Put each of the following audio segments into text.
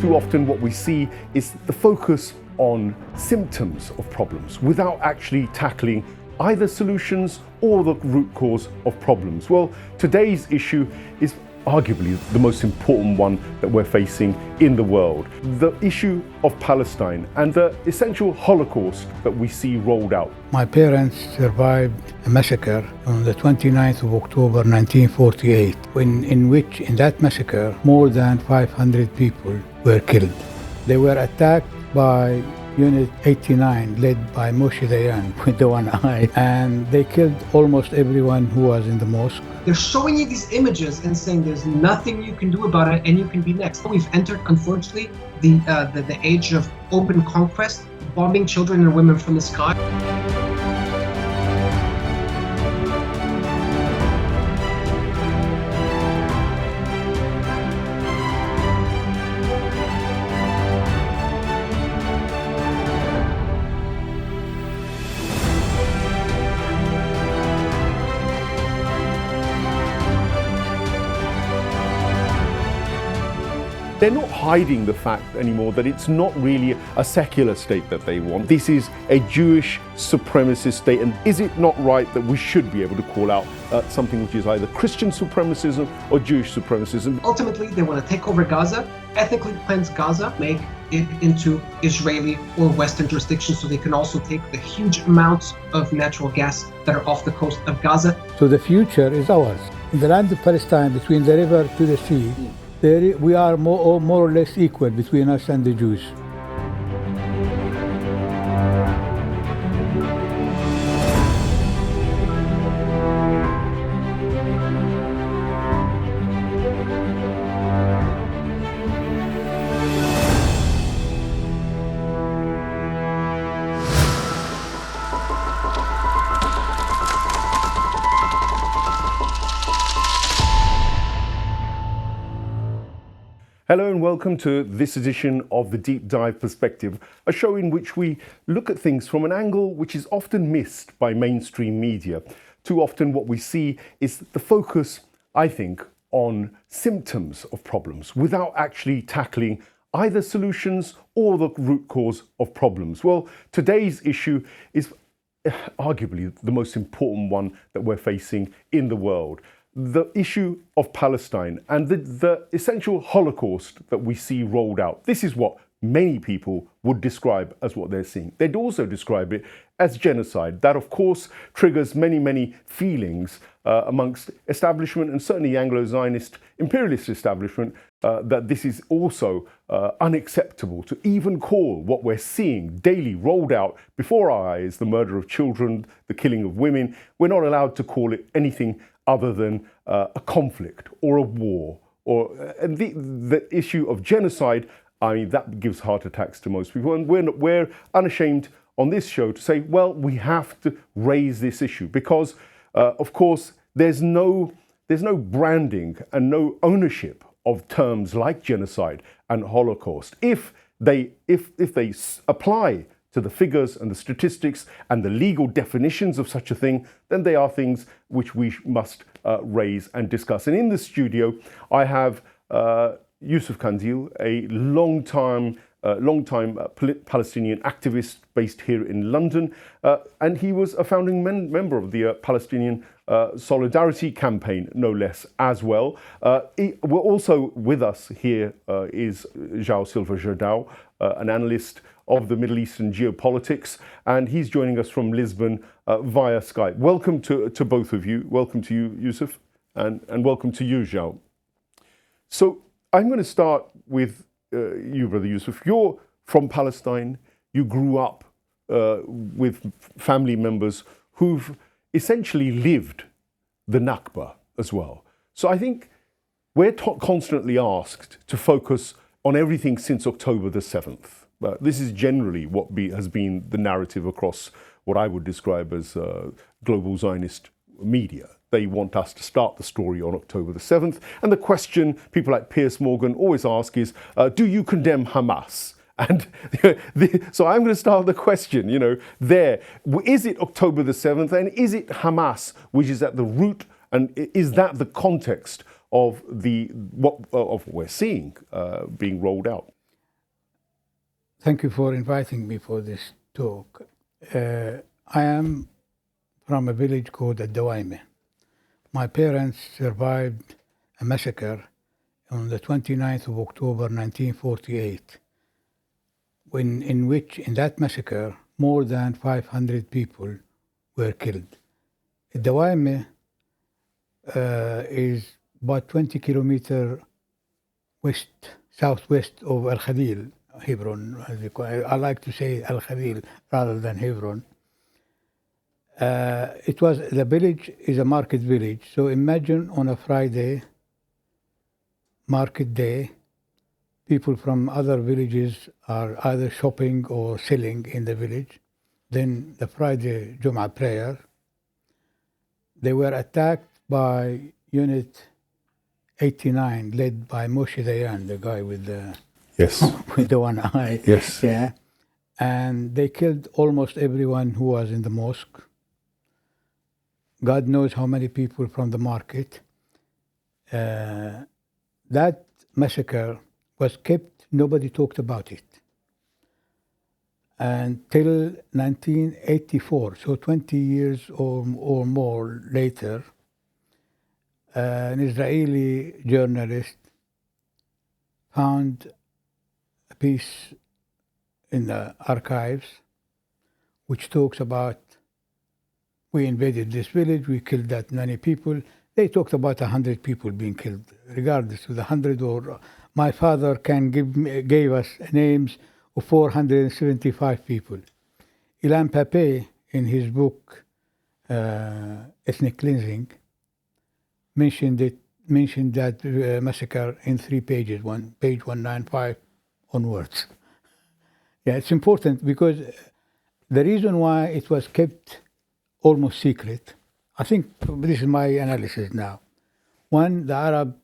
Too often what we see is the focus on symptoms of problems without actually tackling either solutions or the root cause of problems. Well, today's issue is arguably the most important one that we're facing in the world. The issue of Palestine and the essential Holocaust that we see rolled out. My parents survived a massacre on the 29th of October 1948, in that massacre more than 500 people were killed. They were attacked by Unit 89, led by Moshe Dayan with the one eye, and they killed almost everyone who was in the mosque. They're showing you these images and saying there's nothing you can do about it and you can be next. We've entered, unfortunately, the age of open conquest, bombing children and women from the sky. They're not hiding the fact anymore that it's not really a secular state that they want. This is a Jewish supremacist state, and is it not right that we should be able to call out something which is either Christian supremacism or Jewish supremacism? Ultimately, they want to take over Gaza, ethnically cleanse Gaza, make it into Israeli or Western jurisdiction so they can also take the huge amounts of natural gas that are off the coast of Gaza. So the future is ours. In the land of Palestine, between the river to the sea, we are more or less equal between us and the Jews. Hello and welcome to this edition of The Deep Dive Perspective, a show in which we look at things from an angle which is often missed by mainstream media. Too often what we see is the focus, I think, on symptoms of problems without actually tackling either solutions or the root cause of problems. Well, today's issue is arguably the most important one that we're facing in the world. The issue of Palestine and the essential Holocaust that we see rolled out. This is what many people would describe as what they're seeing. They'd also describe it as genocide. That, of course, triggers many feelings amongst establishment and certainly the Anglo-Zionist imperialist establishment that this is also unacceptable to even call what we're seeing daily rolled out before our eyes, the murder of children, the killing of women. We're not allowed to call it anything other than a conflict or a war, and the issue of genocide. I mean, that gives heart attacks to most people, and we're unashamed on this show to say, well, we have to raise this issue because, of course, there's no branding and no ownership of terms like genocide and Holocaust. If they apply to the figures and the statistics and the legal definitions of such a thing, then they are things which we must raise and discuss. And in the studio, I have Yusuf Kandil, a long-time Palestinian activist based here in London, and he was a founding member of the Palestinian Solidarity Campaign, no less, as well. We're also with us here is João Silva Jordão, an analyst of the Middle Eastern geopolitics, and he's joining us from Lisbon via Skype. Welcome to both of you. Welcome to you, Yusuf, and welcome to you, João. So I'm going to start with you, Brother Yusuf. You're from Palestine. You grew up with family members who've essentially lived the Nakba as well. So I think we're constantly asked to focus on everything since October the 7th. This is generally what has been the narrative across what I would describe as global Zionist media. They want us to start the story on October the 7th. And the question people like Piers Morgan always ask is, do you condemn Hamas? And so I'm going to start the question, is it October the 7th and is it Hamas which is at the root, and is that the context of what we're seeing being rolled out? Thank you for inviting me for this talk. I am from a village called Dawaime. My parents survived a massacre on the 29th of October 1948, in which, in that massacre, more than 500 people were killed. Dawaime is about 20 kilometers southwest of Al Khadil, Hebron, as you call it. I like to say Al Khadil rather than Hebron. The village is a market village. So imagine on a Friday, market day, people from other villages are either shopping or selling in the village. Then the Friday Jum'ah prayer, they were attacked by Unit 89, led by Moshe Dayan, the guy with the Yes. with the one eye. Yes. Yeah. And they killed almost everyone who was in the mosque. God knows how many people from the market. That massacre was kept, nobody talked about it. Until 1984, so 20 years or more later, an Israeli journalist found a piece in the archives which talks about, we invaded this village, we killed that many people. They talked about 100 people being killed, regardless of the 100 or... My father gave us names of 475 people. Ilan Pape, in his book Ethnic Cleansing, mentioned that massacre in 3 pages, page 195 onwards. Yeah, it's important because the reason why it was kept almost secret, I think this is my analysis now. One, the Arab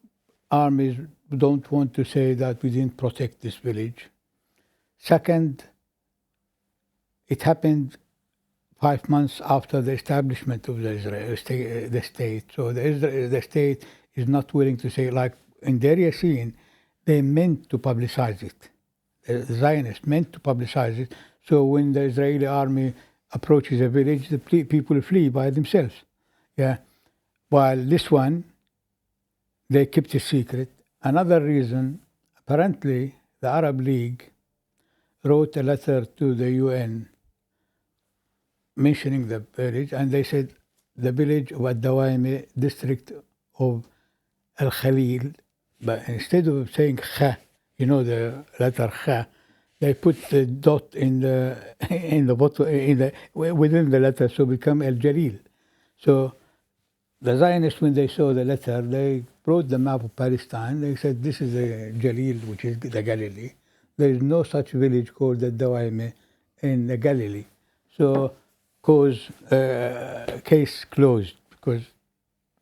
armies don't want to say that we didn't protect this village. Second, it happened 5 months after the establishment of the state. So the state is not willing to say, like in Deir Yassin, they meant to publicize it. The Zionists meant to publicize it. So when the Israeli army approaches a village, the people flee by themselves. Yeah. While this one, they kept it secret. Another reason, apparently, the Arab League wrote a letter to the UN mentioning the village, and they said the village of Dawaime, district of Al Khalil, but instead of saying Kha, you know the letter Kha, they put the dot in the bottom within the letter, so become Al Jalil. So the Zionists, when they saw the letter, they brought the map of Palestine. They said, this is the Jalil, which is the Galilee. There is no such village called the Dawaime in the Galilee. So, case closed, because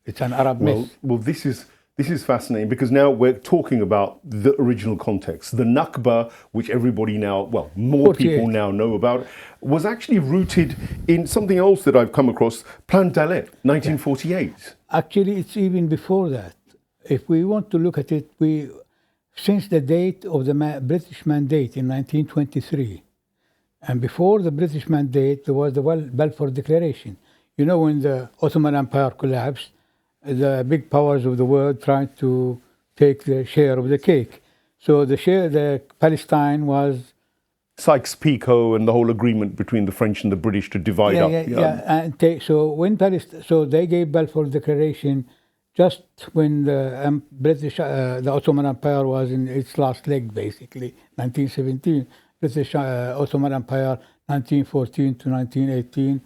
it's an Arab myth. Well, this is fascinating because now we're talking about the original context. The Nakba, which everybody now, well, more 48. people now know about, was actually rooted in something else that I've come across, Plan Dalet, 1948. Yeah. Actually, it's even before that. If we want to look at it, since the date of the British Mandate in 1923, and before the British Mandate, there was the Balfour Declaration. You know, when the Ottoman Empire collapsed, the big powers of the world tried to take the share of the cake. So the Palestine was... Sykes-Picot and the whole agreement between the French and the British to divide up. And so they gave Balfour Declaration just when the Ottoman Empire was in its last leg, basically, 1917. British Ottoman Empire, 1914 to 1918,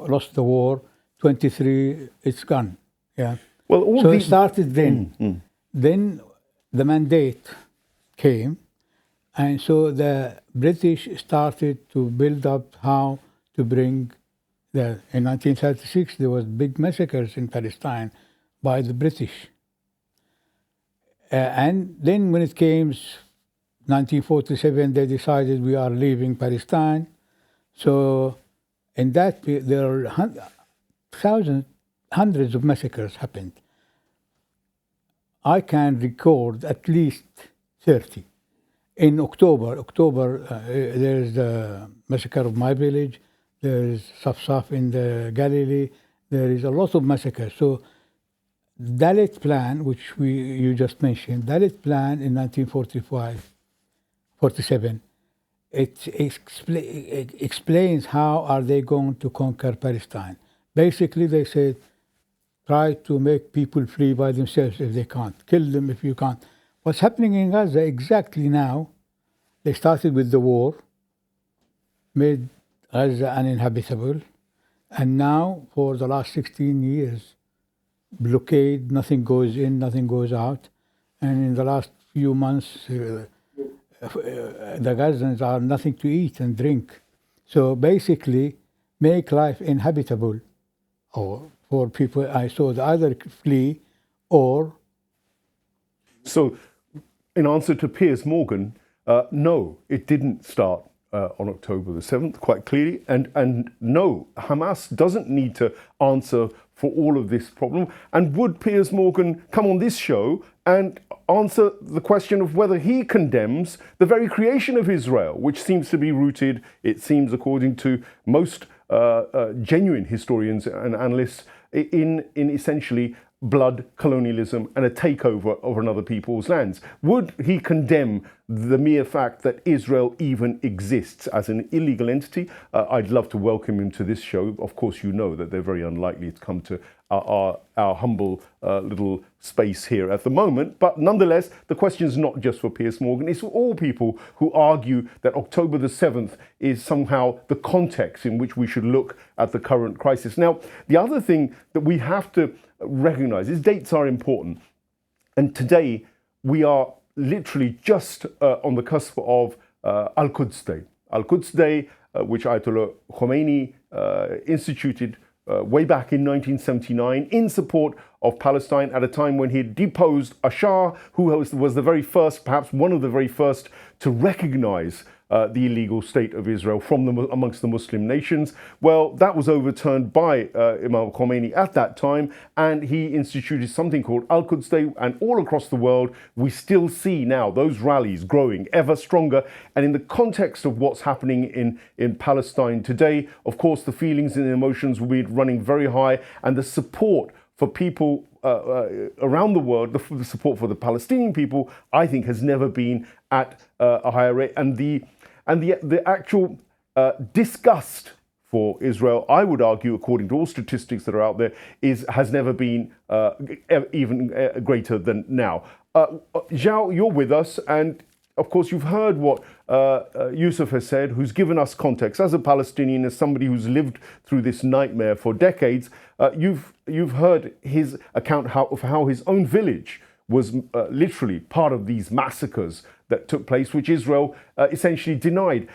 lost the war. 23, it's gone. Yeah. Well, it started then. Then the mandate came, and so the British started to build up how to bring in 1936 there was big massacres in Palestine by the British. And then when it came 1947, they decided we are leaving Palestine. So in that there are hundreds of massacres happened. I can record at least 30 in October, there's the massacre of my village. There's Saf in the Galilee. There is a lot of massacres. So Dalit Plan, which you just mentioned, Dalit Plan in 1947, it explains how are they going to conquer Palestine. Basically, they said, try to make people flee by themselves if they can't. Kill them if you can't. What's happening in Gaza exactly now, they started with the war, made Gaza uninhabitable, and now for the last 16 years, blockade, nothing goes in, nothing goes out. And in the last few months, the Gazans are nothing to eat and drink. So basically, make life inhabitable or for people. I saw they either flee or... So, in answer to Piers Morgan, no, it didn't start on October the 7th, quite clearly. And no, Hamas doesn't need to answer for all of this problem. And would Piers Morgan come on this show and answer the question of whether he condemns the very creation of Israel, which seems to be rooted, it seems, according to most genuine historians and analysts, in essentially blood colonialism and a takeover of another people's lands? Would he condemn the mere fact that Israel even exists as an illegal entity? I'd love to welcome him to this show. Of course, you know that they're very unlikely to come to our humble little space here at the moment. But nonetheless, the question is not just for Piers Morgan. It's for all people who argue that October the 7th is somehow the context in which we should look at the current crisis. Now, the other thing that we have to recognize is dates are important. And today, we are literally just on the cusp of Al-Quds Day. Al-Quds Day, which Ayatollah Khomeini instituted way back in 1979 in support of Palestine at a time when he had deposed a Shah who was the very first, perhaps one of the very first, to recognize the illegal state of Israel amongst the Muslim nations. Well, that was overturned by Imam Khomeini at that time, and he instituted something called Al-Quds Day, and all across the world we still see now those rallies growing ever stronger. And in the context of what's happening in Palestine today, of course, the feelings and emotions will be running very high, and the support for people around the world, the support for the Palestinian people, I think, has never been at a higher rate. And the actual disgust for Israel, I would argue, according to all statistics that are out there, has never been even greater than now. Zhao, you're with us, and of course you've heard what Yusuf has said, who's given us context. As a Palestinian, as somebody who's lived through this nightmare for decades, you've heard his account of how his own village was literally part of these massacres that took place, which Israel essentially denied.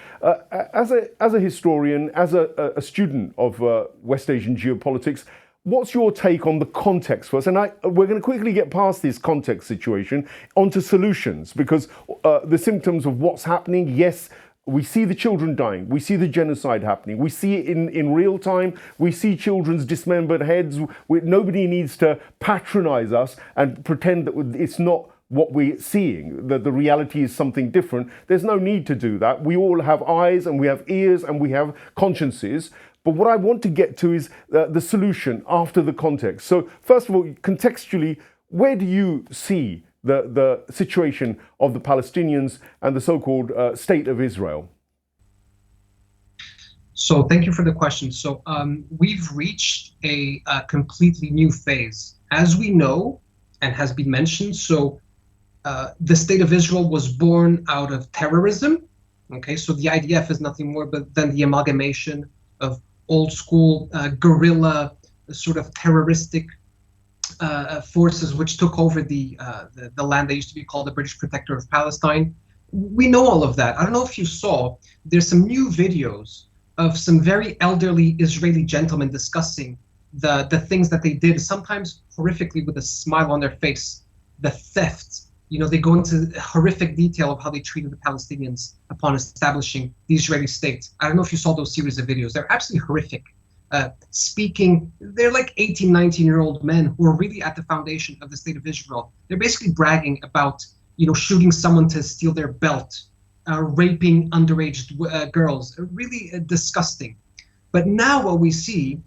As a historian, as a student of West Asian geopolitics, what's your take on the context first? And we're going to quickly get past this context situation onto solutions, because the symptoms of what's happening, yes, we see the children dying. We see the genocide happening. We see it in real time. We see children's dismembered heads. Nobody needs to patronize us and pretend that it's not what we're seeing, that the reality is something different. There's no need to do that. We all have eyes and we have ears and we have consciences. But what I want to get to is the solution after the context. So first of all, contextually, where do you see the situation of the Palestinians and the so-called State of Israel? So thank you for the question. So we've reached a completely new phase. As we know, and has been mentioned, so the State of Israel was born out of terrorism. Okay, so the IDF is nothing more than the amalgamation of old school guerrilla sort of terroristic forces which took over the land that used to be called the British Protectorate of Palestine. We know all of that. I don't know if you saw, there's some new videos of some very elderly Israeli gentlemen discussing the things that they did, sometimes horrifically with a smile on their face, the theft. You know, they go into horrific detail of how they treated the Palestinians upon establishing the Israeli state. I don't know if you saw those series of videos. They're absolutely horrific. Speaking, they're like 18, 19-year-old men who are really at the foundation of the State of Israel. They're basically bragging about, you know, shooting someone to steal their belt, raping underage girls. Really disgusting. But now what we see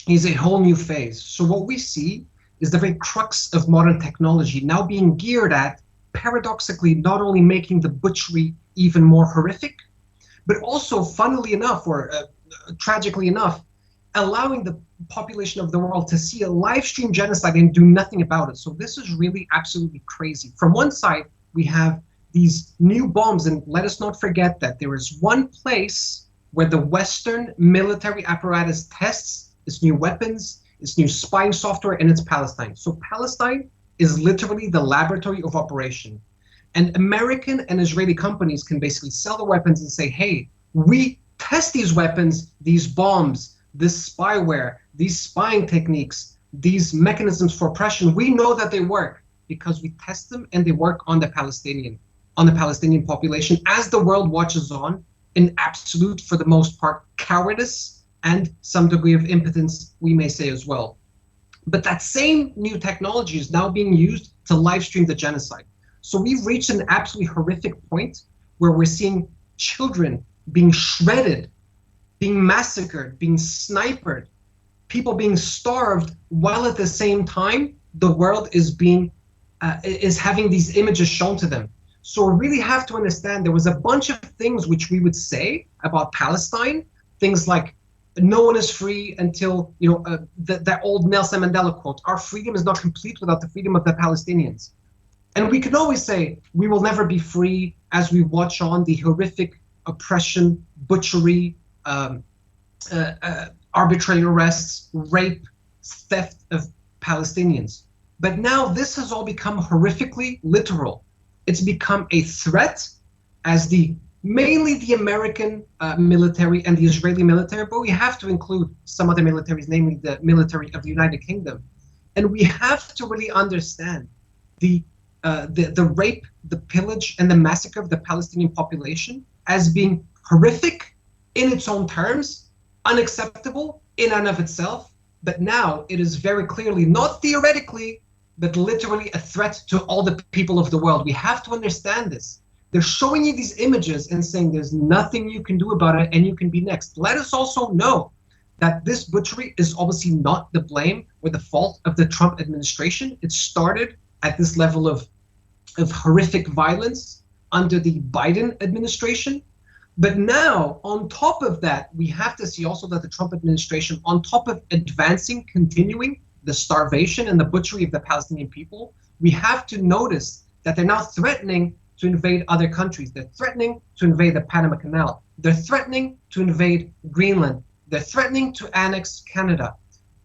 is a whole new phase. So what we see is the very crux of modern technology now being geared at, paradoxically, not only making the butchery even more horrific, but also, funnily enough, or tragically enough, allowing the population of the world to see a live stream genocide and do nothing about it. So this is really absolutely crazy. From one side, we have these new bombs, and let us not forget that there is one place where the Western military apparatus tests its new weapons, its new spying software, and it's Palestine. So Palestine is literally the laboratory of operation. And American and Israeli companies can basically sell the weapons and say, hey, we test these weapons, these bombs, this spyware, these spying techniques, these mechanisms for oppression. We know that they work because we test them and they work on the Palestinian population, as the world watches on in absolute, for the most part, cowardice and some degree of impotence, we may say as well. But that same new technology is now being used to live stream the genocide. So we've reached an absolutely horrific point where we're seeing children being shredded, being massacred, being sniped, people being starved, while at the same time the world is having these images shown to them. So we really have to understand there was a bunch of things which we would say about Palestine, things like no one is free until, that old Nelson Mandela quote, our freedom is not complete without the freedom of the Palestinians. And we can always say we will never be free as we watch on the horrific oppression, butchery, arbitrary arrests, rape, theft of Palestinians. But now this has all become horrifically literal. It's become a threat as mainly the American military and the Israeli military, but we have to include some other militaries, namely the military of the United Kingdom. And we have to really understand the rape, the pillage, and the massacre of the Palestinian population as being horrific in its own terms, unacceptable in and of itself, but now it is very clearly, not theoretically, but literally a threat to all the people of the world. We have to understand this. They're showing you these images and saying there's nothing you can do about it and you can be next. Let us also know that this butchery is obviously not the blame or the fault of the Trump administration. It started at this level of horrific violence under the Biden administration. But now, on top of that, we have to see also that the Trump administration, on top of advancing, continuing the starvation and the butchery of the Palestinian people, we have to notice that they're now threatening to invade other countries. They're threatening to invade the Panama Canal. They're threatening to invade Greenland. They're threatening to annex Canada.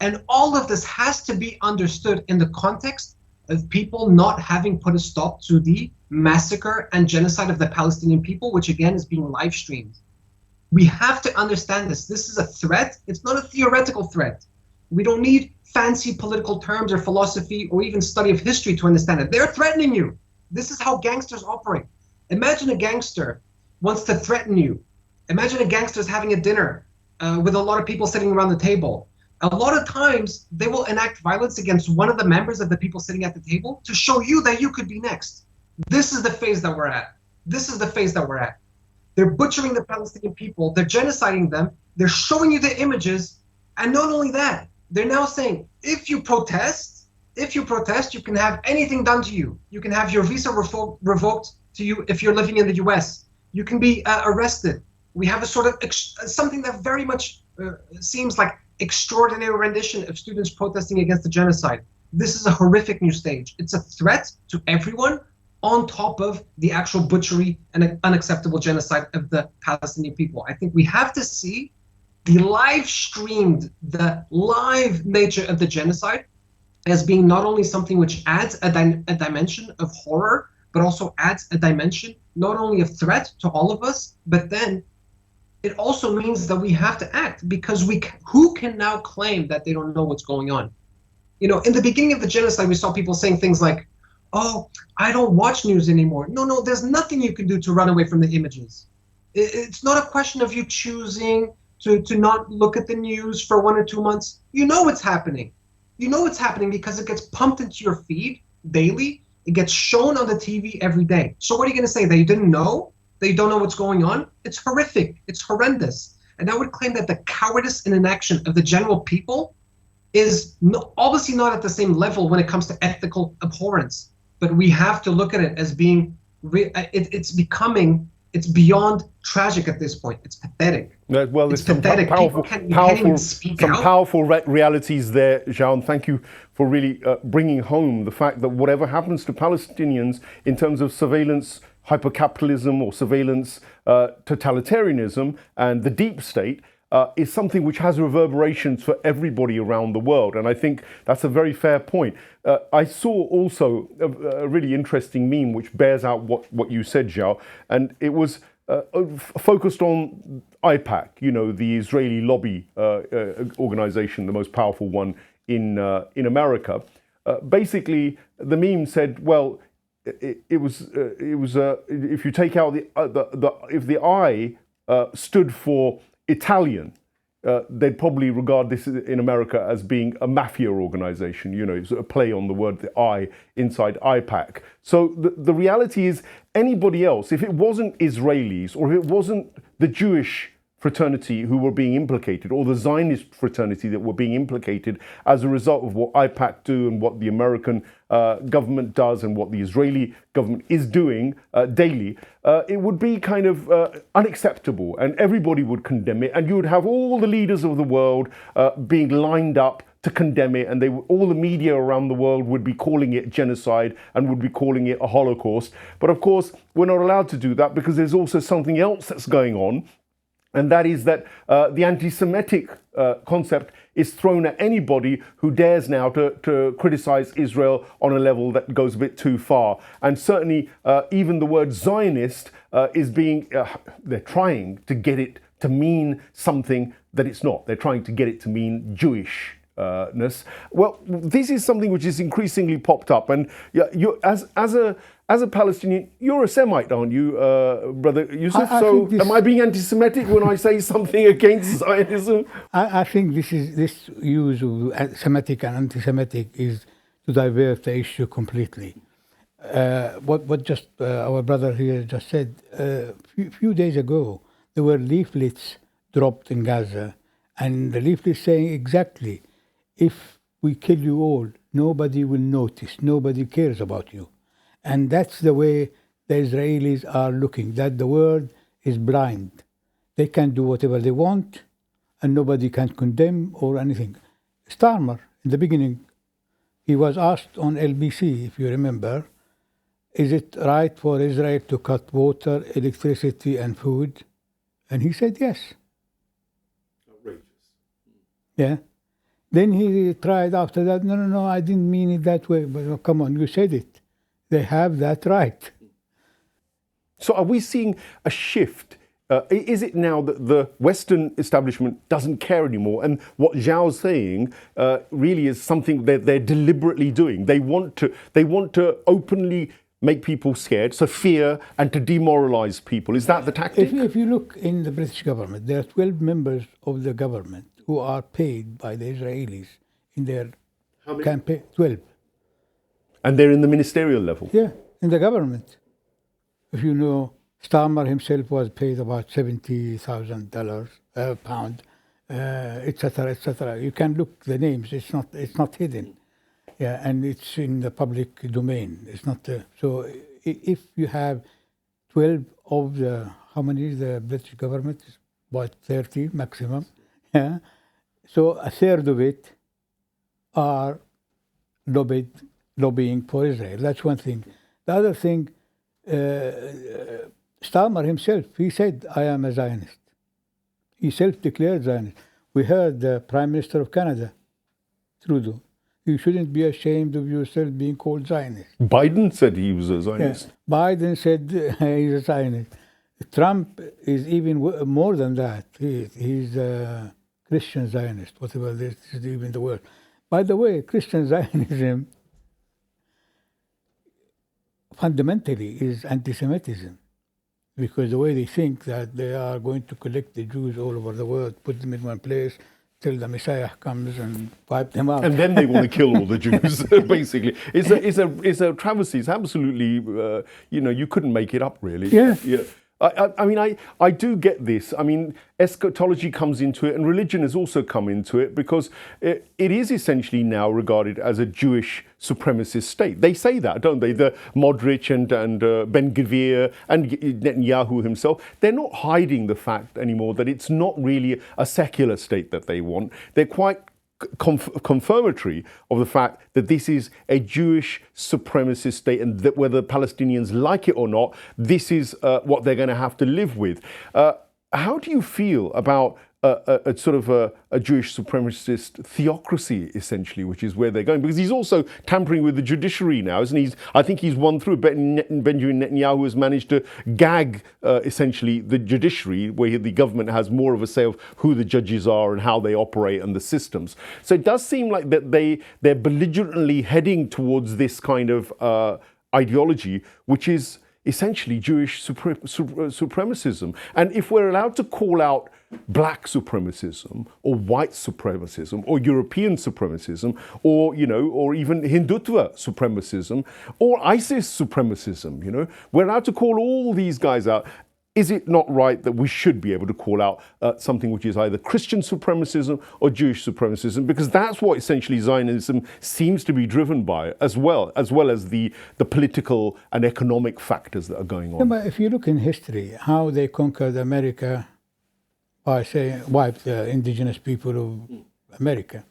And all of this has to be understood in the context of people not having put a stop to the massacre and genocide of the Palestinian people, which again is being live streamed. We have to understand this. This is a threat. It's not a theoretical threat. We don't need fancy political terms or philosophy or even study of history to understand it. They're threatening you. This is how gangsters operate. Imagine a gangster wants to threaten you. Imagine a gangster's having a dinner with a lot of people sitting around the table. A lot of times they will enact violence against one of the members of the people sitting at the table to show you that you could be next. This is the phase that we're at. This is the phase that we're at. They're butchering the Palestinian people. They're genociding them. They're showing you the images. And not only that, they're now saying, if you protest, you can have anything done to you. You can have your visa revoked to you if you're living in the US. You can be arrested. We have a sort of something that very much seems like extraordinary rendition of students protesting against the genocide. This is a horrific new stage. It's a threat to everyone on top of the actual butchery and unacceptable genocide of the Palestinian people. I think we have to see the live nature of the genocide as being not only something which adds a dimension of horror, but also adds a dimension not only of threat to all of us, but then it also means that we have to act, because who can now claim that they don't know what's going on? In the beginning of the genocide, we saw people saying things like, oh, I don't watch news anymore. No, there's nothing you can do to run away from the images. It's not a question of you choosing to not look at the news for 1 or 2 months. You know what's happening. You know what's happening because it gets pumped into your feed daily. It gets shown on the TV every day. So what are you going to say? That you didn't know? They don't know what's going on. It's horrific. It's horrendous. And I would claim that the cowardice and inaction of the general people is obviously not at the same level when it comes to ethical abhorrence. But we have to look at it as being, it's beyond tragic at this point. It's pathetic. Well, it's some pathetic. powerful realities there, Jean. Thank you for really bringing home the fact that whatever happens to Palestinians in terms of surveillance, hypercapitalism or surveillance totalitarianism and the deep state is something which has reverberations for everybody around the world. And I think that's a very fair point. I saw also a really interesting meme which bears out what you said, Zhao, and it was focused on IPAC, you know, the Israeli lobby organization, the most powerful one in America. Basically, the meme said, well, it was if you take out if the I stood for Italian, they'd probably regard this in America as being a mafia organization. You know, it's a play on the word the I inside IPAC. So the reality is, anybody else, if it wasn't Israelis or if it wasn't the Jewish fraternity who were being implicated, or the Zionist fraternity that were being implicated as a result of what IPAC do and what the American government does and what the Israeli government is doing daily, it would be kind of unacceptable, and everybody would condemn it, and you would have all the leaders of the world being lined up to condemn it, and all the media around the world would be calling it genocide and would be calling it a Holocaust. But of course, we're not allowed to do that because there's also something else that's going on. And that is that the anti-Semitic concept is thrown at anybody who dares now to criticize Israel on a level that goes a bit too far. And certainly even the word Zionist is being, they're trying to get it to mean something that it's not. They're trying to get it to mean Jewishness. Well, this is something which is increasingly popped up. And you, as a Palestinian, you're a Semite, aren't you, Brother Yusuf? So am I being anti-Semitic when I say something against Zionism? I think this use of Semitic and anti-Semitic is to divert the issue completely. What just our brother here just said, a few days ago, there were leaflets dropped in Gaza, and the leaflets saying exactly, if we kill you all, nobody will notice, nobody cares about you. And that's the way the Israelis are looking, that the world is blind. They can do whatever they want, and nobody can condemn or anything. Starmer, in the beginning, he was asked on LBC, if you remember, is it right for Israel to cut water, electricity, and food? And he said yes. Outrageous. Yeah. Then he tried after that, no, I didn't mean it that way. But oh, come on, you said it. They have that right. So are we seeing a shift? Is it now that the Western establishment doesn't care anymore? And what Zhao's saying really is something that they're deliberately doing. They want to openly make people scared, so fear, and to demoralize people. Is that the tactic? If you look in the British government, there are 12 members of the government who are paid by the Israelis in their campaign. 12. And they're in the ministerial level? Yeah, in the government. If you know, Starmer himself was paid about $70,000 pound, etc., etc. You can look the names. It's not hidden. Yeah, and it's in the public domain. It's not so. If you have 12 of the, how many is the British government? About 30 maximum. Yeah, so a third of it are lobbying for Israel. That's one thing. The other thing, Starmer himself, he said, I am a Zionist. He self-declared Zionist. We heard the Prime Minister of Canada, Trudeau, you shouldn't be ashamed of yourself being called Zionist. Biden said he was a Zionist. Yeah. Biden said he's a Zionist. Trump is even more than that. He's a Christian Zionist, whatever this is even the word. By the way, Christian Zionism fundamentally is anti-Semitism, because the way they think that they are going to collect the Jews all over the world, put them in one place, till the Messiah comes and wipe them out. And then they want to kill all the Jews, basically. It's a travesty. It's absolutely, you couldn't make it up, really. Yeah. Yeah. I do get this. I mean, eschatology comes into it, and religion has also come into it, because it is essentially now regarded as a Jewish supremacist state. They say that, don't they? The Modric and Ben-Gvir and Netanyahu himself, they're not hiding the fact anymore that it's not really a secular state that they want. They're quite confirmatory of the fact that this is a Jewish supremacist state, and that whether Palestinians like it or not, this is what they're going to have to live with. How do you feel about a sort of a Jewish supremacist theocracy, essentially, which is where they're going? Because he's also tampering with the judiciary now, isn't he? I think he's won through. Benjamin Netanyahu has managed to gag, essentially, the judiciary, where the government has more of a say of who the judges are and how they operate and the systems. So it does seem like that they're belligerently heading towards this kind of ideology, which is essentially Jewish supremacism. And if we're allowed to call out black supremacism or white supremacism or European supremacism, or, you know, or even Hindutva supremacism or ISIS supremacism, we're allowed to call all these guys out. Is it not right that we should be able to call out something which is either Christian supremacism or Jewish supremacism? Because that's what essentially Zionism seems to be driven by, as well as the political and economic factors that are going on. Yeah, but if you look in history, how they conquered America by saying wiped the indigenous people of America.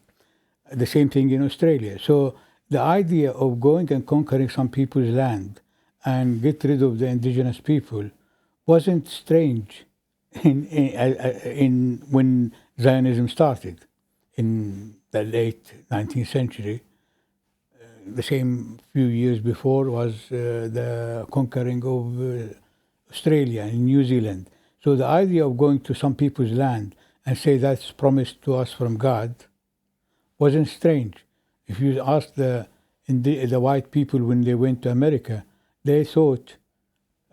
The same thing in Australia. So the idea of going and conquering some people's land and get rid of the indigenous people wasn't strange in when Zionism started in the late 19th century. The same few years before was the conquering of Australia and New Zealand. So the idea of going to some people's land and say that's promised to us from God wasn't strange. If you ask the white people when they went to America, they thought,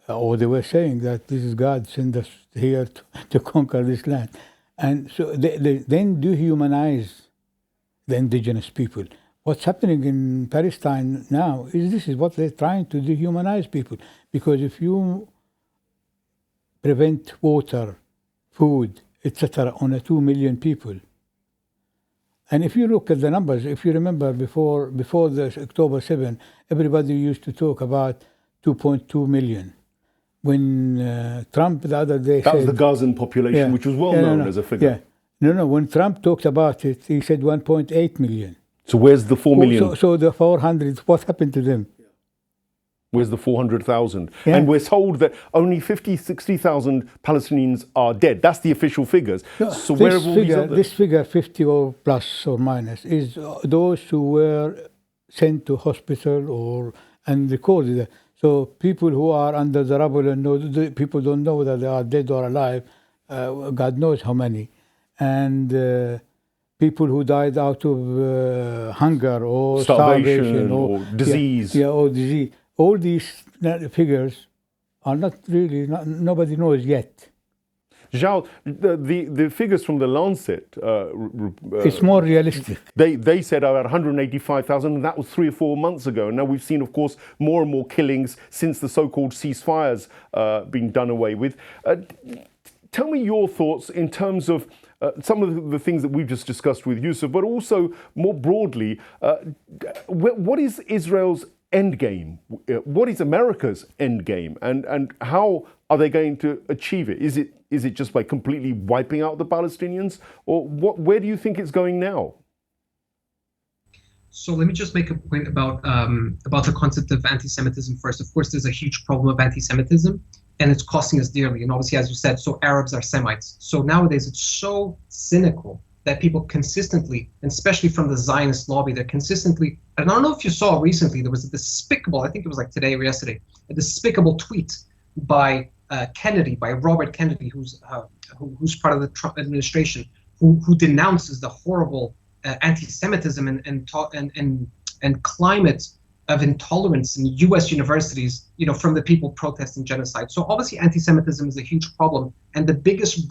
or they were saying that this is God sent us here to conquer this land. And so they then dehumanize the indigenous people. What's happening in Palestine now is this is what they're trying to dehumanize people. Because if you prevent water, food, etc. on a 2 million people, and if you look at the numbers, if you remember before the October 7, everybody used to talk about 2.2 million. When Trump the other day that said... was the Gazan population, which was well known as a figure. Yeah. No, when Trump talked about it, he said 1.8 million. So where's the 4 million? So the 400, what happened to them? Where's the 400,000? Yeah. And we're told that only 60,000 Palestinians are dead. That's the official figures. No, so where have all these others? This figure, 50 or plus or minus, is those who were sent to hospital and recorded. So people who are under the rubble and people don't know that they are dead or alive, God knows how many. And people who died out of hunger or starvation or disease. Or disease. All these figures are not really, nobody knows yet. Zhao, the figures from the Lancet... it's more realistic. They said about 185,000, and that was 3 or 4 months ago. And now we've seen, of course, more and more killings since the so-called ceasefires being done away with. Tell me your thoughts in terms of some of the things that we've just discussed with Yusuf, but also more broadly, what is Israel's end game? What is America's end game? And how are they going to achieve it? Is it just by completely wiping out the Palestinians? Or where do you think it's going now? So let me just make a point about the concept of anti-Semitism first. Of course, there's a huge problem of anti-Semitism, and it's costing us dearly. And obviously, as you said, so Arabs are Semites. So nowadays, it's so cynical that people consistently, and especially from the Zionist lobby, they're consistently, and I don't know if you saw recently, there was a despicable, I think it was like today or yesterday, a despicable tweet by Robert Kennedy, who's part of the Trump administration, who denounces the horrible anti-Semitism and climate of intolerance in U.S. universities, from the people protesting genocide. So obviously anti-Semitism is a huge problem, and the biggest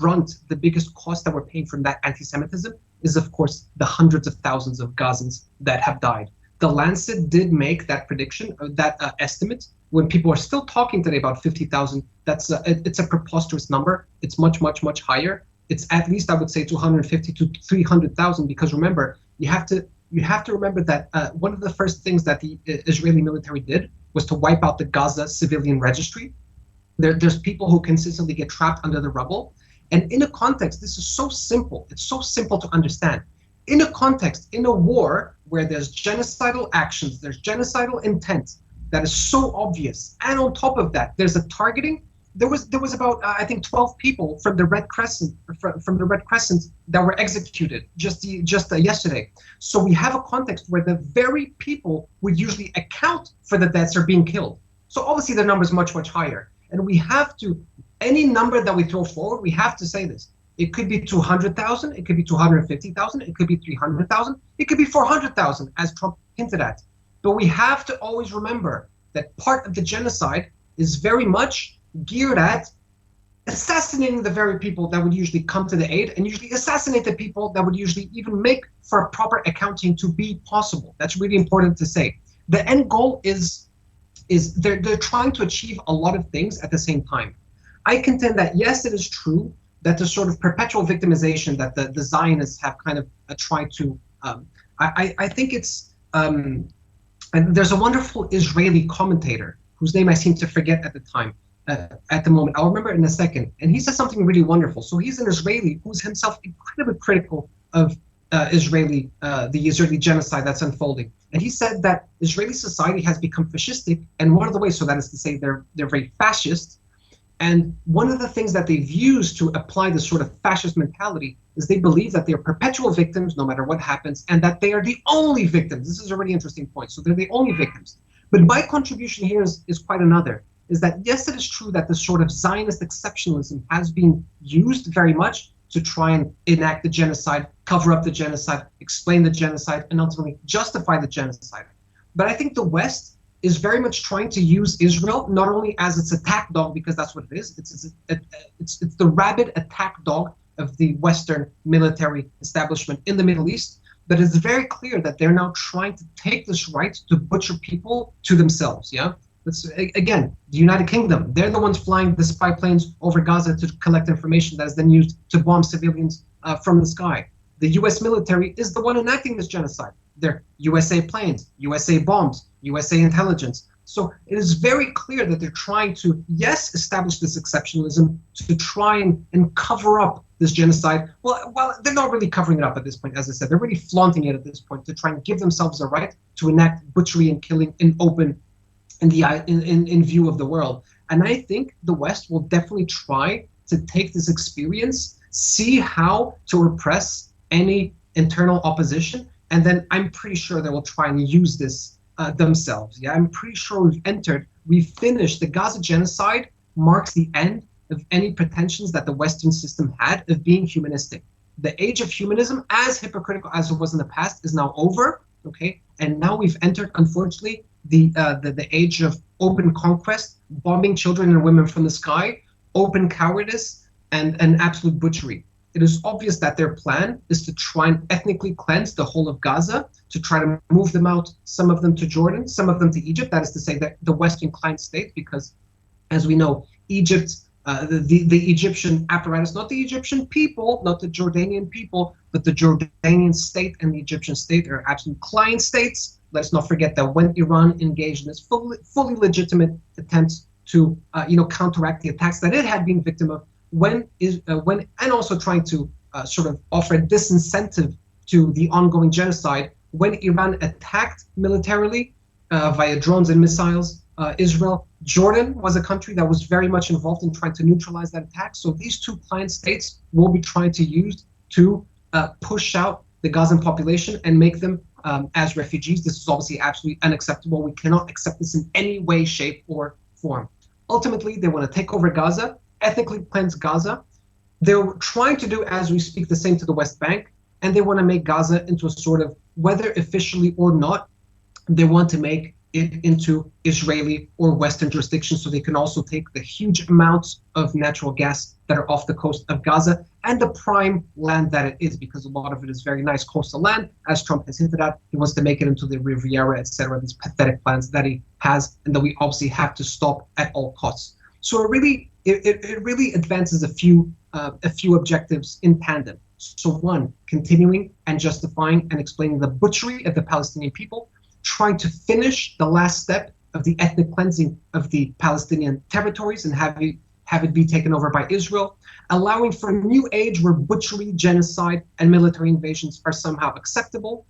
cost that we're paying from that anti-Semitism is, of course, the hundreds of thousands of Gazans that have died. The Lancet did make that prediction, that estimate when people are still talking today about 50,000, it's a preposterous number. It's much, much, much higher. It's at least, I would say, 250 to 300,000, because remember, you have to remember that one of the first things that the Israeli military did was to wipe out the Gaza civilian registry. There's people who consistently get trapped under the rubble. And in a context, this is so simple. It's so simple to understand. In a context, in a war where there's genocidal actions, there's genocidal intent that is so obvious, and on top of that, there's a targeting. There was about I think 12 people from the Red Crescent that were executed just yesterday. So we have a context where the very people who usually account for the deaths are being killed. So obviously the number is much, much higher. And we have to, any number that we throw forward, we have to say this. It could be 200,000, it could be 250,000, it could be 300,000, it could be 400,000, as Trump hinted at. But we have to always remember that part of the genocide is very much geared at assassinating the very people that would usually come to the aid, and usually assassinate the people that would usually even make for a proper accounting to be possible. That's really important to say. The end goal is they're trying to achieve a lot of things at the same time. I contend that yes, it is true that the sort of perpetual victimization that the Zionists have kind of tried to, I think it's, and there's a wonderful Israeli commentator whose name I seem to forget at the moment. I'll remember it in a second. And he says something really wonderful. So he's an Israeli who's himself incredibly critical of the Israeli genocide that's unfolding. And he said that Israeli society has become fascistic, and one of the ways, so that is to say they're very fascist. And one of the things that they've used to apply this sort of fascist mentality is they believe that they're perpetual victims no matter what happens, and that they are the only victims. This is a really interesting point. So they're the only victims. But my contribution here is quite another, is that yes, it is true that this sort of Zionist exceptionalism has been used very much to try and enact the genocide, cover up the genocide, explain the genocide, and ultimately justify the genocide. But I think the West is very much trying to use Israel not only as its attack dog, because that's what it is. It's the rabid attack dog of the Western military establishment in the Middle East. But it's very clear that they're now trying to take this right to butcher people to themselves. Yeah. Again, the United Kingdom, they're the ones flying the spy planes over Gaza to collect information that is then used to bomb civilians from the sky. The US military is the one enacting this genocide. They're USA planes, USA bombs, USA intelligence. So it is very clear that they're trying to, yes, establish this exceptionalism to try and cover up this genocide. Well, they're not really covering it up at this point, as I said. They're really flaunting it at this point to try and give themselves a right to enact butchery and killing in open in view of the world. And I think the West will definitely try to take this experience, see how to repress any internal opposition, and then I'm pretty sure they will try and use this themselves. Yeah, I'm pretty sure we've finished. The Gaza genocide marks the end of any pretensions that the Western system had of being humanistic. The age of humanism, as hypocritical as it was in the past, is now over. Okay, and now we've entered, unfortunately, the age of open conquest, bombing children and women from the sky, open cowardice, and absolute butchery. It is obvious that their plan is to try and ethnically cleanse the whole of Gaza, to try to move them out, some of them to Jordan, some of them to Egypt. That is to say that the Western client state, because as we know, Egypt, the Egyptian apparatus, not the Egyptian people, not the Jordanian people, but the Jordanian state and the Egyptian state are absolute client states. Let's not forget that when Iran engaged in this fully legitimate attempts to counteract the attacks that it had been victim of, and also trying to sort of offer a disincentive to the ongoing genocide, when Iran attacked militarily via drones and missiles Israel. Jordan was a country that was very much involved in trying to neutralize that attack. So these two client states will be trying to use to push out the Gazan population and make them as refugees. This is obviously absolutely unacceptable. We cannot accept this in any way, shape, or form. Ultimately, they want to take over Gaza, ethnically cleanse Gaza. They're trying to do, as we speak, the same to the West Bank, and they want to make Gaza into a sort of, whether officially or not, they want to make it into Israeli or Western jurisdictions, so they can also take the huge amounts of natural gas that are off the coast of Gaza and the prime land that it is, because a lot of it is very nice coastal land. As Trump has hinted at, he wants to make it into the Riviera, etc. These pathetic plans that he has, and that we obviously have to stop at all costs. So it really advances a few objectives in tandem. So one, continuing and justifying and explaining the butchery of the Palestinian people, trying to finish the last step of the ethnic cleansing of the Palestinian territories and have it be taken over by Israel, allowing for a new age where butchery, genocide, and military invasions are somehow acceptable,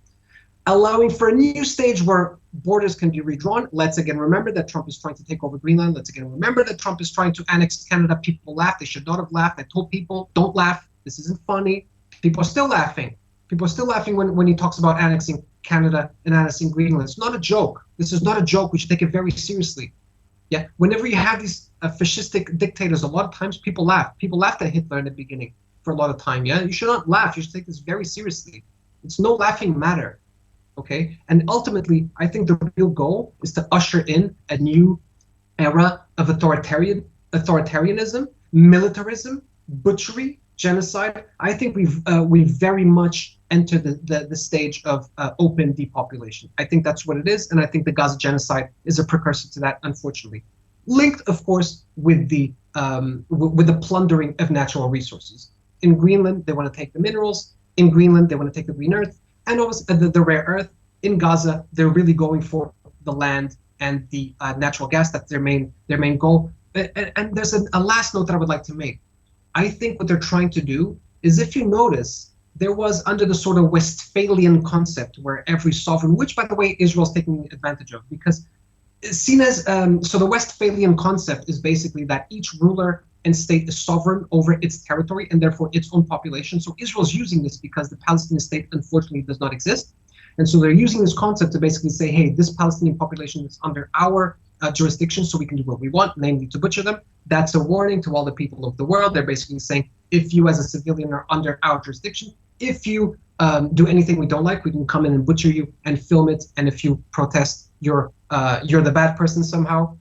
allowing for a new stage where borders can be redrawn. Let's again remember that Trump is trying to take over Greenland. Let's again remember that Trump is trying to annex Canada. People laughed. They should not have laughed. I told people, don't laugh. This isn't funny. People are still laughing. People are still laughing when he talks about annexing Canada and annexing Greenland. It's not a joke. This is not a joke. We should take it very seriously. Yeah. Whenever you have these fascistic dictators, a lot of times people laugh. People laughed at Hitler in the beginning for a lot of time. Yeah. You should not laugh. You should take this very seriously. It's no laughing matter. Okay. And ultimately, I think the real goal is to usher in a new era of authoritarianism, militarism, butchery, genocide. I think we've very much entered the stage of open depopulation. I think that's what it is, and I think the Gaza genocide is a precursor to that, unfortunately. Linked, of course, with the plundering of natural resources. In Greenland, they want to take the minerals. In Greenland, they want to take the green earth, and obviously the rare earth. In Gaza, they're really going for the land and the natural gas. That's their main goal. And there's a last note that I would like to make. I think what they're trying to do is, if you notice, there was under the sort of Westphalian concept where every sovereign, which by the way, Israel's taking advantage of, because it's seen as, so the Westphalian concept is basically that each ruler and state is sovereign over its territory and therefore its own population. So Israel's using this because the Palestinian state unfortunately does not exist. And so they're using this concept to basically say, hey, this Palestinian population is under our jurisdiction, so we can do what we want, namely to butcher them. That's a warning to all the people of the world. They're basically saying, if you as a civilian are under our jurisdiction, if you do anything we don't like, we can come in and butcher you and film it. And if you protest, you're the bad person somehow.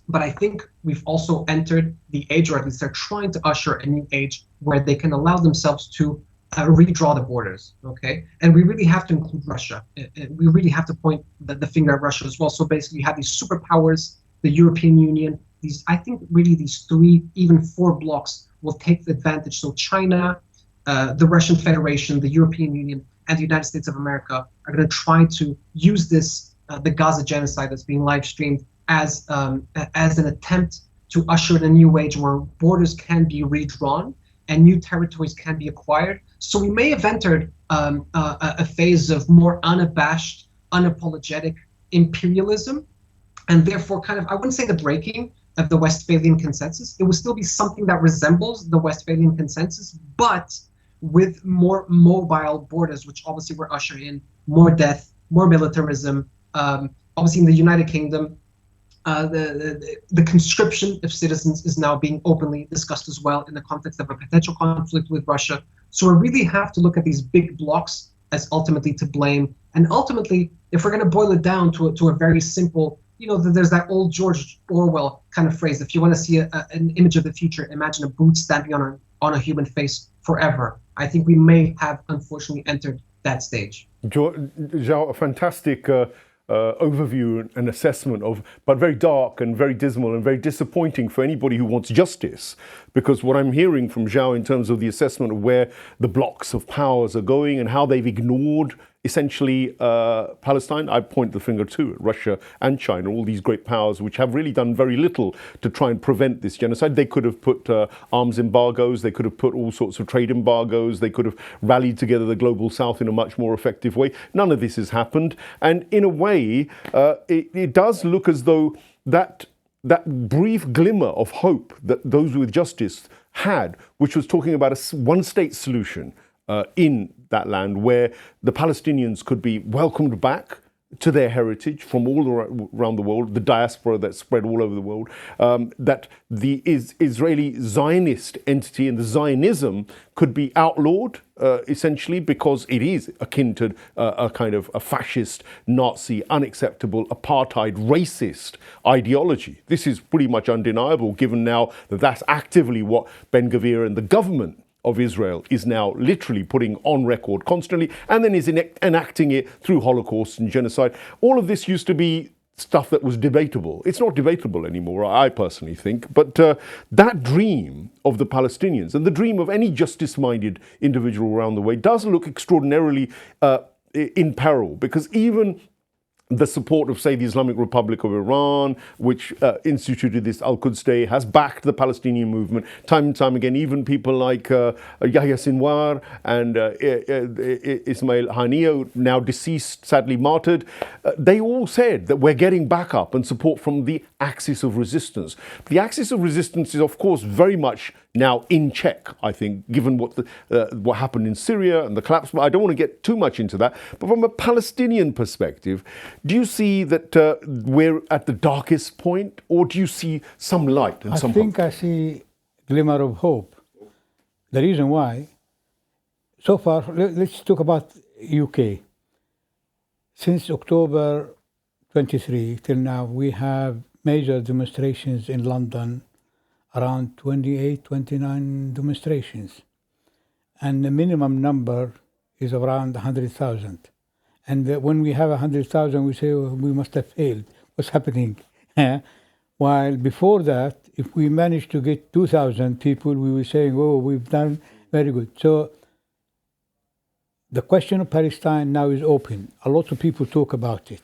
But I think we've also entered the age, or at least they're trying to usher a new age where they can allow themselves to redraw the borders, okay? And we really have to include Russia. We really have to point the finger at Russia as well. So basically you have these superpowers, the European Union, I think really these 3, even 4 blocks will take the advantage. So China, the Russian Federation, the European Union, and the United States of America are going to try to use this, the Gaza genocide that's being live streamed, as an attempt to usher in a new age where borders can be redrawn and new territories can be acquired. So we may have entered a phase of more unabashed, unapologetic imperialism, and therefore kind of, I wouldn't say the breaking of the Westphalian consensus. It will still be something that resembles the Westphalian consensus, but with more mobile borders, which obviously will usher in more death, more militarism. Obviously in the United Kingdom, the conscription of citizens is now being openly discussed as well in the context of a potential conflict with Russia. So we really have to look at these big blocks as ultimately to blame. And ultimately, if we're going to boil it down to a very simple, there's that old George Orwell kind of phrase, if you want to see an image of the future, imagine a boot stamping on a human face forever. I think we may have, unfortunately, entered that stage. Zhao, a fantastic overview and assessment of, but very dark and very dismal and very disappointing for anybody who wants justice. Because what I'm hearing from Zhao in terms of the assessment of where the blocks of powers are going and how they've ignored essentially Palestine, I point the finger to Russia and China, all these great powers which have really done very little to try and prevent this genocide. They could have put arms embargoes, they could have put all sorts of trade embargoes, they could have rallied together the global south in a much more effective way. None of this has happened. And in a way, it does look as though that brief glimmer of hope that those with justice had, which was talking about a one-state solution in that land where the Palestinians could be welcomed back to their heritage from all around the world, the diaspora that's spread all over the world, that the Israeli Zionist entity and the Zionism could be outlawed, essentially, because it is akin to a kind of a fascist, Nazi, unacceptable, apartheid, racist ideology. This is pretty much undeniable, given now that that's actively what Ben Gvir and the government of Israel is now literally putting on record constantly, and then is enacting it through Holocaust and genocide. All of this used to be stuff that was debatable. It's not debatable anymore, I personally think. But that dream of the Palestinians and the dream of any justice-minded individual around the way does look extraordinarily in peril, because even the support of, say, the Islamic Republic of Iran, which instituted this Al-Quds Day, has backed the Palestinian movement time and time again. Even people like Yahya Sinwar and Ismail Haniyeh, now deceased, sadly martyred, they all said that we're getting backup and support from the axis of resistance. The axis of resistance is, of course, very much now in check, I think, given what happened in Syria and the collapse. I don't want to get too much into that. But from a Palestinian perspective, do you see that we're at the darkest point, or do you see some light and some hope? I think I see a glimmer of hope. The reason why, so far, let's talk about UK. Since October 23 till now, we have major demonstrations in London, around 28, 29 demonstrations. And the minimum number is around 100,000. And when we have 100,000, we say, oh, we must have failed. What's happening? While before that, if we managed to get 2,000 people, we were saying, oh, we've done very good. So the question of Palestine now is open. A lot of people talk about it.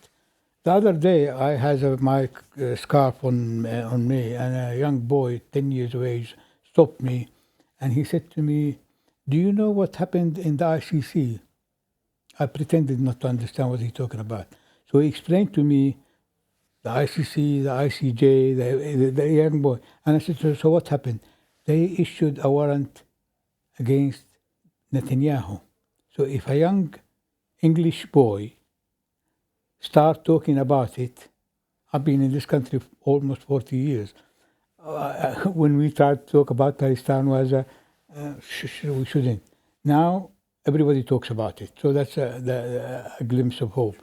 The other day, I had my scarf on me, and a young boy, 10 years of age, stopped me, and he said to me, do you know what happened in the ICC? I pretended not to understand what he's talking about. So he explained to me the ICC, the ICJ, the young boy. And I said, so what happened? They issued a warrant against Netanyahu. So if a young English boy start talking about it, I've been in this country for almost 40 years. When we tried to talk about Palestine, we shouldn't. Now, everybody talks about it. So that's a glimpse of hope.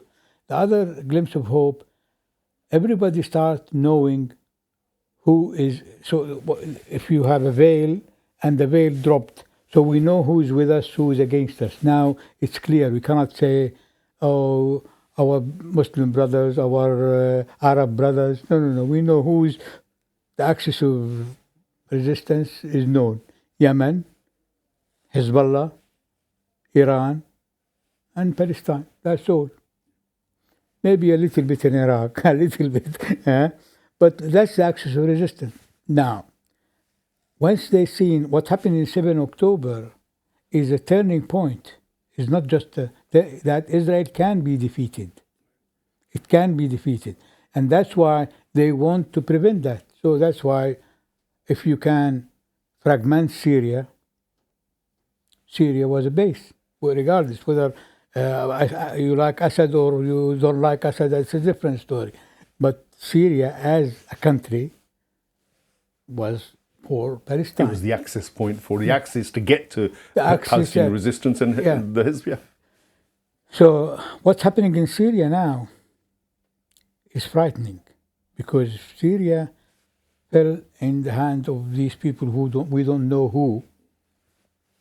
The other glimpse of hope, everybody starts knowing who is, so if you have a veil and the veil dropped, so we know who is with us, who is against us. Now it's clear. We cannot say, oh, our Muslim brothers, our Arab brothers. No. We know who is, the axis of resistance is known. Yemen, Hezbollah, Iran, and Palestine. That's all. Maybe a little bit in Iraq, a little bit. But that's the axis of resistance. Now, once they've seen what happened in 7 October is a turning point. It's not just that Israel can be defeated. It can be defeated. And that's why they want to prevent that. So that's why if you can fragment Syria, Syria was a base. Well, regardless whether you like Assad or you don't like Assad, that's a different story. But Syria as a country was for Palestine. It was the access point for the Axis to get to the Palestinian resistance and the Hezbollah. So what's happening in Syria now is frightening, because Syria fell in the hands of these people who we don't know who.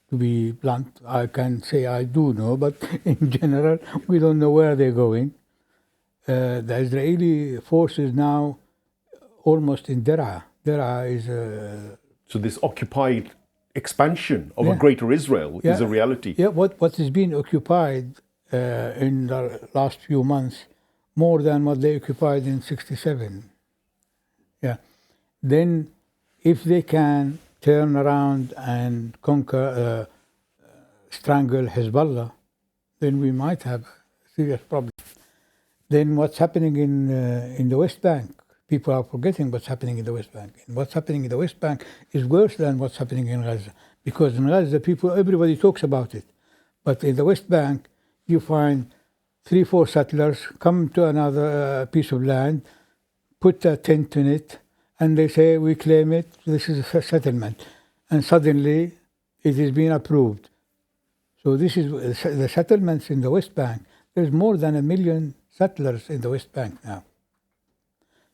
To be blunt, I can say I do know, but in general, we don't know where they're going. The Israeli forces now almost in Der'a. Der'a is so this occupied expansion of a greater Israel is a reality. Yeah, what has been occupied in the last few months, more than what they occupied in 67. Yeah. Then, if they can turn around and conquer, strangle Hezbollah, then we might have a serious problem. Then what's happening in the West Bank? People are forgetting what's happening in the West Bank. And what's happening in the West Bank is worse than what's happening in Gaza. Because in Gaza, everybody talks about it. But in the West Bank, you find 3-4 settlers come to another piece of land, put a tent in it, and they say, we claim it, this is a settlement. And suddenly it is being approved. So this is the settlements in the West Bank. There's more than 1 million settlers in the West Bank now.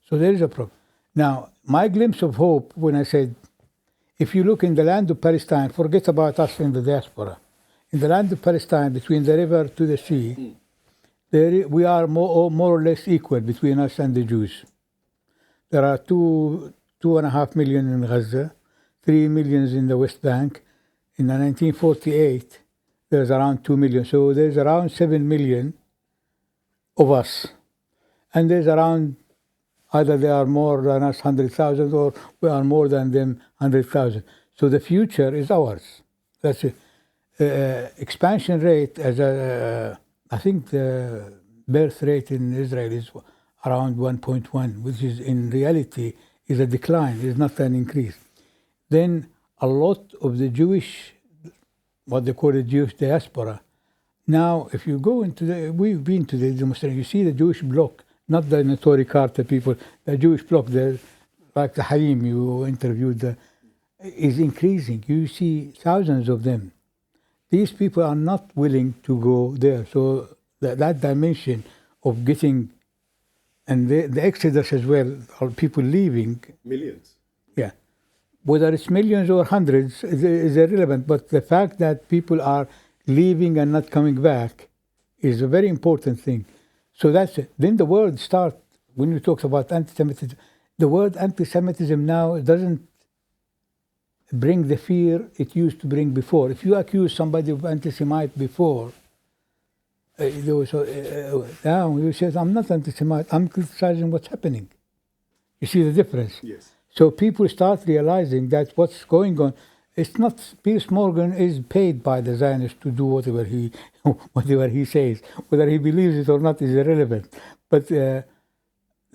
So there is a problem. Now, my glimpse of hope when I said, if you look in the land of Palestine, forget about us in the diaspora. In the land of Palestine, between the river to the sea, we are more or less equal between us and the Jews. There are 2.5 million in Gaza, 3 million in the West Bank. In 1948, there's around 2 million. So there's around 7 million of us. And there's around, either they are more than us 100,000 or we are more than them 100,000. So the future is ours. That's it. Expansion rate, I think the birth rate in Israel is around 1.1, which is in reality is a decline, is not an increase. Then a lot of the Jewish, what they call the Jewish diaspora, now if you go into we've been to the demonstration, you see the Jewish bloc, not the Notori Carter people, the Jewish bloc, like the Halim you interviewed, is increasing. You see thousands of them. These people are not willing to go there. So that dimension of getting, and the exodus as well, or people leaving. Millions. Yeah. Whether it's millions or hundreds is irrelevant, but the fact that people are leaving and not coming back is a very important thing. So that's it. Then the word starts, when you talk about anti-Semitism, the word anti-Semitism now doesn't bring the fear it used to bring before. If you accuse somebody of anti-Semite before, now you say, I'm not anti-Semite, I'm criticizing what's happening. You see the difference? Yes. So people start realizing that what's going on, it's not, Piers Morgan is paid by the Zionists to do whatever he says. Whether he believes it or not is irrelevant. But there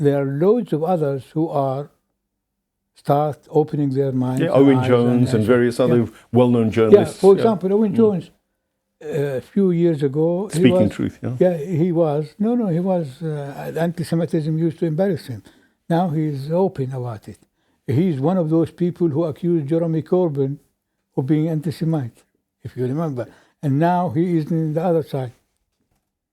are loads of others who start opening their minds. Yeah, Owen Jones and various other well-known journalists. Yeah, for example, Owen Jones, a few years ago... Speaking truth, yeah. Yeah, he was anti-Semitism used to embarrass him. Now he's open about it. He's one of those people who accused Jeremy Corbyn of being anti-Semite, if you remember. And now he is on the other side.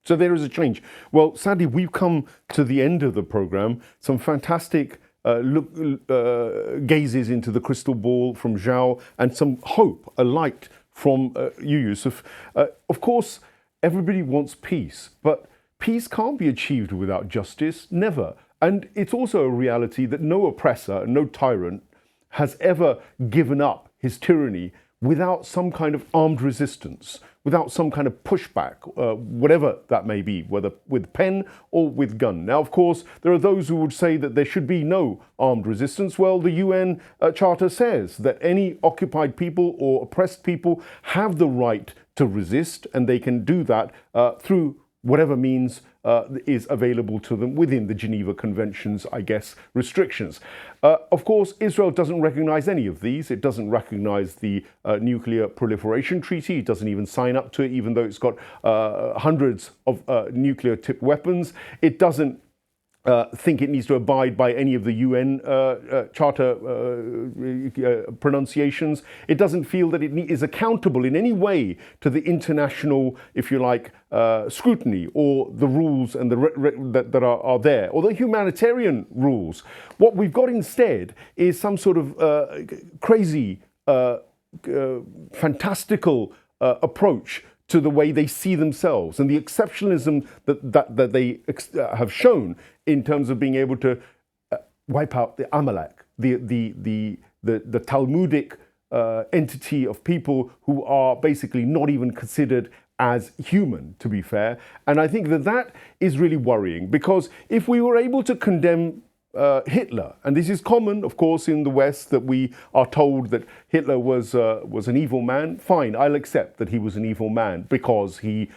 So there is a change. Well, sadly, we've come to the end of the program. Some fantastic gazes into the crystal ball from Zhao, and some hope, a light from you, Yusuf. Of course, everybody wants peace, but peace can't be achieved without justice, never. And it's also a reality that no oppressor, no tyrant has ever given up his tyranny without some kind of armed resistance, without some kind of pushback, whatever that may be, whether with pen or with gun. Now, of course, there are those who would say that there should be no armed resistance. Well, the UN Charter says that any occupied people or oppressed people have the right to resist, and they can do that through whatever means is available to them within the Geneva Convention's, I guess, restrictions. Of course, Israel doesn't recognize any of these. It doesn't recognize the Nuclear Proliferation Treaty. It doesn't even sign up to it, even though it's got hundreds of nuclear-tipped weapons. It doesn't think it needs to abide by any of the UN Charter pronunciations. It doesn't feel that it is accountable in any way to the international, if you like, scrutiny or the rules and that are there, or the humanitarian rules. What we've got instead is some sort of crazy, fantastical approach to the way they see themselves and the exceptionalism that they have shown in terms of being able to wipe out the Amalek, the Talmudic entity of people who are basically not even considered as human, to be fair. And I think that is really worrying, because if we were able to condemn Hitler, and this is common, of course, in the West, that we are told that Hitler was an evil man. Fine, I'll accept that he was an evil man because he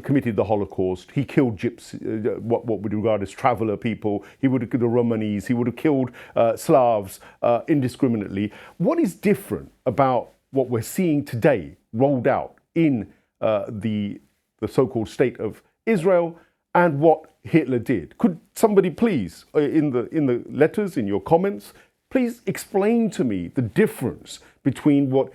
committed the Holocaust. He killed gypsies, what we regard as traveler people. He would have killed the Romanis. He would have killed Slavs indiscriminately. What is different about what we're seeing today rolled out in the the so-called state of Israel and what Hitler did. Could somebody please, in the letters, in your comments, please explain to me the difference between what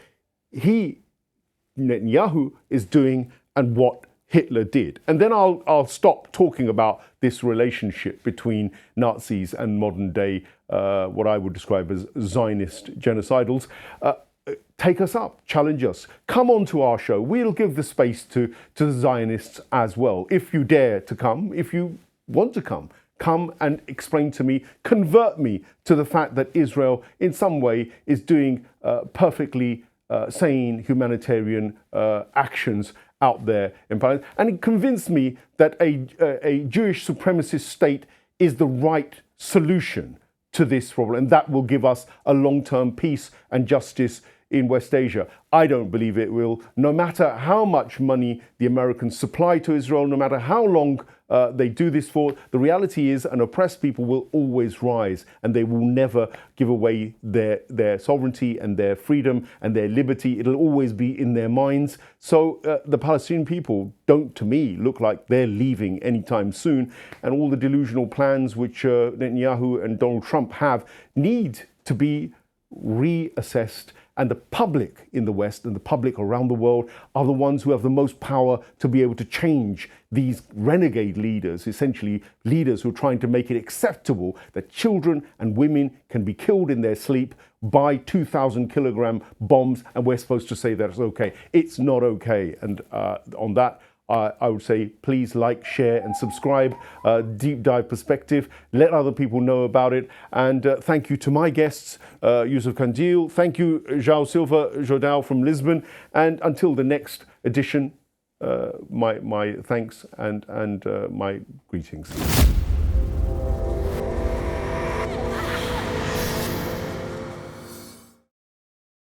Netanyahu is doing and what Hitler did. And then I'll stop talking about this relationship between Nazis and modern day, what I would describe as Zionist genocidals. Take us up, challenge us, come on to our show. We'll give the space to the Zionists as well. If you dare to come, if you want to come and explain to me, convert me to the fact that Israel in some way is doing perfectly sane humanitarian actions out there in Palestine, and convince me that a Jewish supremacist state is the right solution to this problem, and that will give us a long-term peace and justice in West Asia. I don't believe it will, no matter how much money the Americans supply to Israel, no matter how long they do this for. The reality is an oppressed people will always rise, and they will never give away their sovereignty and their freedom and their liberty. It'll always be in their minds. So the Palestinian people don't, to me, look like they're leaving anytime soon. And all the delusional plans which Netanyahu and Donald Trump have need to be reassessed. And the public in the West and the public around the world are the ones who have the most power to be able to change these renegade leaders, essentially leaders who are trying to make it acceptable that children and women can be killed in their sleep by 2,000 kilogram bombs, and we're supposed to say that's okay. It's not okay. And on that, I would say please like, share and subscribe. Deep Dive Perspective. Let other people know about it. And thank you to my guests, Yusuf Kandil. Thank you, João Silva Jordão from Lisbon. And until the next edition, my thanks and my greetings.